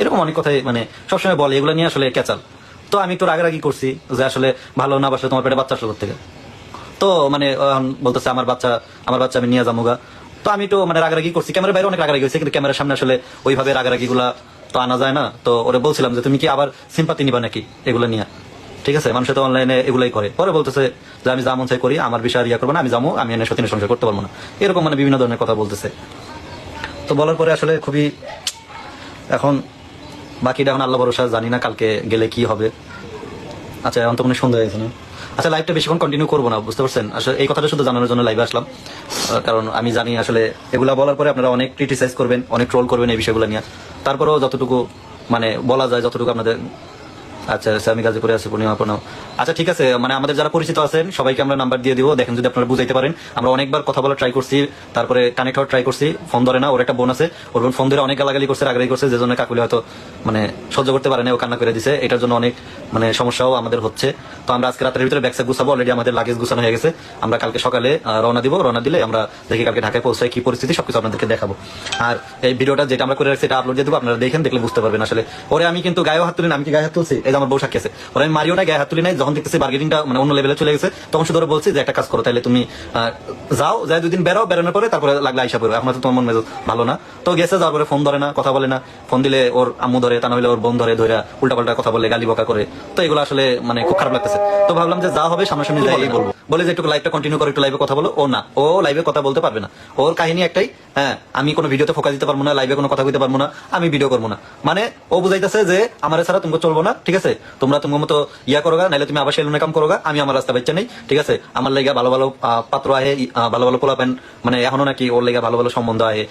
এরকম অনেক কথাই মানে সবসময় বলে, এগুলো নিয়ে আসলে ক্যাচাল। তো আমি একটু রাগারাগি করছি যে আসলে ভালো না বাসলে তোমার পেটে বাচ্চা আসলো থেকে। তো মানে বলতেছে আমার বাচ্চা আমি নিয়ে যাবো। তো আমি তো মানে রাগারাগি করছি, ক্যামেরার বাইরে অনেক রাগারাগি হয়েছে, কিন্তু ক্যামেরার সামনে আসলে ওইভাবে রাগারাগি গুলা তো আনা যায় না। তো ওরা বলছিলাম যে তুমি কি আবার সিম্পাতি নিবা নাকি এগুলো নিয়ে, ঠিক আছে? মানুষ তো অনলাইনে এগুলাই করে। পরে বলতেছে যে আমি যা মন চাই করি, আমার বিষয় ইয়া করবো না, আমি যাবো, আমি এনে সতীনের সংসার করতে পারবো না, এরকম মানে বিভিন্ন ধরনের কথা বলতেছে। তো বলার পরে আসলে খুবই এখন বাকিটা এখন আল্লাহ ভরসা, জানি না কালকে গেলে কি হবে। আচ্ছা এখন তো মনে সন্ধ্যা হয়েছে না। আচ্ছা লাইভটা বেশিক্ষণ কন্টিনিউ করবো না, বুঝতে পারছেন? আসলে এই কথাটা শুধু জানানোর জন্য লাইভে আসলাম, কারণ আমি জানি আসলে এগুলা বলার পরে আপনারা অনেক ক্রিটিসাইজ করবেন, অনেক ট্রোল করবেন এই বিষয়গুলো নিয়ে। তারপরেও যতটুকু মানে বলা যায়, যতটুকু আপনাদের। আচ্ছা আচ্ছা আমি কাজে করে আছি পূর্ণিমা প্রণাম। আচ্ছা ঠিক আছে, মানে আমাদের যারা পরিচিত আছেন সবাইকে আমরা নাম্বার দিয়ে দিব, দেখেন যদি আপনারা বুঝাইতে পারেন। আমরা অনেকবার কথা বলা ট্রাই করছি, তারপরে কানেক্ট হওয়ার ট্রাই করছি, ফোন ধরে না। ওর একটা বোন আছে, ওর বোন ফোন ধরে অনেক গালাগালি করছে, রাগারাগি করছে, যে জন্য কাকুলি হয়তো মানে সহ্য করতে পারে না, ও কান্না করে দিছে। এটার জন্য অনেক মানে সমস্যাও আমাদের হচ্ছে। তো আমরা আজকে রাতের ভিতরে ব্যাগসা গুছাবো, অলরেডি আমাদের লাগেজ গুছানো হয়ে গেছে। আমরা কালকে সকালে রওনা দিব, রওনা দিলে আমরা দেখি কালকে ঢাকায় পৌঁছায় কি পরিস্থিতি সবকিছু আপনাদেরকে দেখাবো। আর এই ভিডিওটা যেটা আমরা করে রাখছি এটা আপলোড দিয়ে দেবো, আপনারা দেখেন, দেখলে বুঝতে পারবেন আসলে। ওরে আমি কিন্তু গায়ে হাত তুলি না, আমি কি গায়ে হাত তুলছি? এই যে আমার বউ সাক্ষী আছে, ওরা আমি মারিও না, গায়ে হাত তুলি নাই। যখন দেখতেছি বার্গেনিংটা মানে অন্য লেভেলে চলে গেছে, তখন শুধু ওরা বলছি যে একটা কাজ করো, তাহলে তুমি যাও, যাই 2 দিন বেরো, বেরোনোর পরে তারপরে লাগলে আইসা পড়ো, এখন তো তোমার মন মেজাজ ভালো না। তো গেছে, যাওয়ার পরে ফোন ধরে না, কথা বলে না। ফোন দিলে ওর আম্মু ধরে, তা না হলে ওর বোন ধরে, উল্টাপাল্টা কথা বলে, গালি বকা করে। তো এগুলো আসলে মানে খুব খারাপ লাগতেছে। তো ভাবলাম যে যা হবে সামনাসামনি যাই বলবো, বলে যে একটু লাইভটা কন্টিনিউ করে, একটু লাইভে কথা বলো। ও না, ও লাইভে কথা বলতে পারবে না। ওর কাহিনী একটাই, হ্যাঁ আমি কোনো ভিডিওতে ফোকাস দিতে পারবো না, লাইভে কোনো কথা বলতে পারবো না, আমি ভিডিও করবো না। মানে ও বুঝাইতেছে যে আমার ছাড়া তুমি চলবো না, ঠিক আছে? তোমরা তোমার মতো ইয়া করোগা, নাহলে তুমি আবার সেলুনে কাম করোগা, আমি আমার রাস্তা বেচা নেই, ঠিক আছে? আমার লেগা ভালো ভালো পাত্র আহে, ভালো ভালো পোলাপেন, মানে এখনো নাকি ওর লেগা ভালো ভালো সম্বন্ধ আহে,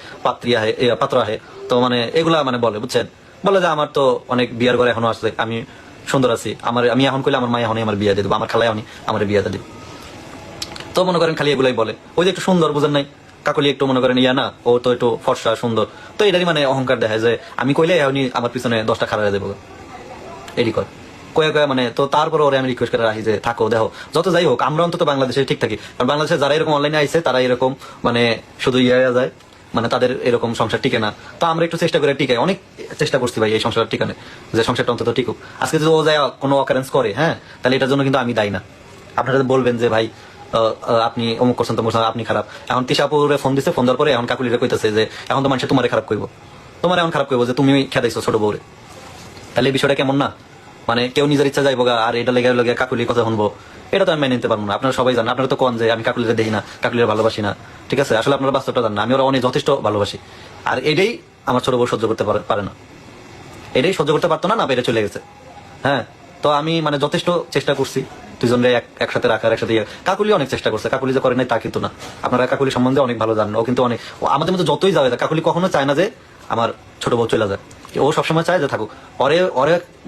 পাত্র আহে। তো মানে এগুলা মানে বলে, বুঝছেন? বলে যে আমার তো অনেক বিয়ার ঘরে এখনো আসছে, আমি সুন্দর আছি, আমি এখন কইলে আমার মা এখনই আমার বিয়ে দিয়ে দেবো, আমার খালাই আমার বিয়ে দিয়ে দিবে। তো মনে করেন খালি এগুলাই বলে। ওই যে একটু সুন্দর, বুঝেন নাই? কাকলি একটু মনে করেন ইয়া না, ও তো একটু ফর্সা সুন্দর, তো এটারই মানে অহংকার দেখায় যে আমি কইলে উনি আমার পিছনে 10টা খারাপ দেবো, এরই কয় কয়া মানে। তো তারপরে ওরে আমি রিকোয়েস্ট করে রাখি যে থাকো, দেখো যত যাই হোক আমরা অন্তত বাংলাদেশে ঠিক থাকি। কারণ বাংলাদেশে যারা এরকম অনলাইনে আইছে তারা এরকম মানে শুধু ইয়া যায়, মানে তাদের এরকম সংসার টিকে না। তো আমরা একটু চেষ্টা করে টিকাই, অনেক চেষ্টা করছি ভাই এই সংসার টিকানে, যে সংসারটা অন্তত টিকুক। আজকে যদি ও যায় কোনো অকারেন্স করে, হ্যাঁ, তাহলে এটার জন্য কিন্তু আমি দায়ী না। আপনারা বলবেন যে ভাই আপনি অমুক করছেন, তমুক করছেন, আপনি খারাপ। এখন তিশাপুরে ফোন দিচ্ছে, ফোন দেওয়ার পরে এখন কাকুলিরা কইতেছে যে এখন তো মানুষ তোমারে খারাপ করবো, তোমার এখন খারাপ করবো যে তুমি খেদাইছো ছোট বউরে। তাহলে এই বিষয়টা কেমন না? মানে কেউ নিজের ইচ্ছা যাইবো আর এটা লেগে কাকুলির কথা শুনবো, এটা তো আমি মেনে নিতে পারবো না। আপনারা সবাই জানেন, আপনারা তো কোন যে আমি কাকুলিরে দেখি না, কাকুলিরে ভালোবাসি না, ঠিক আছে? আসলে আপনারা বাস্তবটা জানেন না, আমি ওরা অনেক যথেষ্ট ভালোবাসি। আর এটাই আমার ছোট বউ সহ্য করতে পারে না, এটাই সহ্য করতে পারতো না, না পেরে চলে গেছে। হ্যাঁ, তো আমি মানে যথেষ্ট চেষ্টা করছি দুজনরে একসাথে রাখার, একসাথে কাকুলি অনেক চেষ্টা করছে, কাকুলি যে করে নাই তা কিন্তু না। আপনারা কাকুলি সম্বন্ধে অনেক ভালো জানেন, ও কিন্তু অনেক, আমাদের মধ্যে যতই যাবে, কাকুলি কখনো চায় না যে আমার ছোট বউ চলে যায়। ও সবসময় চায় যে থাকুক। ওরে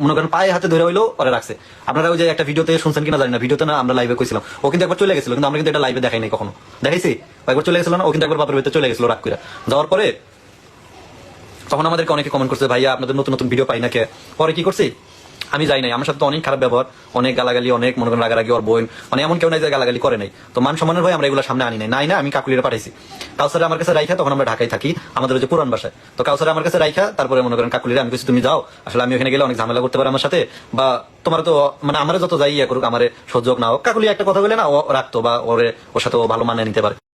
মনে করেন পায়ে হাতে ধরে হইলো ওরে রাখছে। আপনারা ওই যে একটা ভিডিওতে শুনছেন কিনা জানি না, ভিডিওতে না আমরা লাইভে কইছিলাম, ও কিন্তু একবার চলে গেছিল, কিন্তু আমরা কিন্তু এটা লাইভে দেখাই নাই কখনো। দেখাইছি একবার চলে গেছিল না, ও কিন্তু একবার বাপের ভিতরে চলে গেছিল রাগ করে। যাওয়ার পরে তখন আমাদেরকে অনেকে কমেন্ট করছে, ভাইয়া আপনাদের নতুন নতুন ভিডিও পাই না কে? পরে কি করছি, আমি যাই নাই, আমার সাথে তো অনেক খারাপ ব্যবহার, অনেক গালাগালি, অনেক মনে করেন রাগারাগি, ওর বোন মানে এমন কেউ নাই যে গালাগালি করে নাই। তো মান সম্মানের ভয় আমরা এগুলো সামনে আনি নাই না, আমি কাকুলিরা পাঠাইছি। কাউসারে আমার কাছে রাইখা, তখন আমরা ঢাকায় থাকি, আমাদের যে পুরান বাসায়। তো কাউসারে আমার কাছে রাইখা তারপরে মনে করেন কাকুলিরা আমি কিছু তুমি যাও, আসলে আমি ওখানে গেলে অনেক ঝামেলা করতে পারে আমার সাথে, বা তোমার তো মানে আমার যত যাই ইয়া করুক, আমার সহ্য না হোক, কাকুলি একটা কথা বলে না ও রাখতো, বা ওর সাথে ও ভালো মানে নিতে পারে।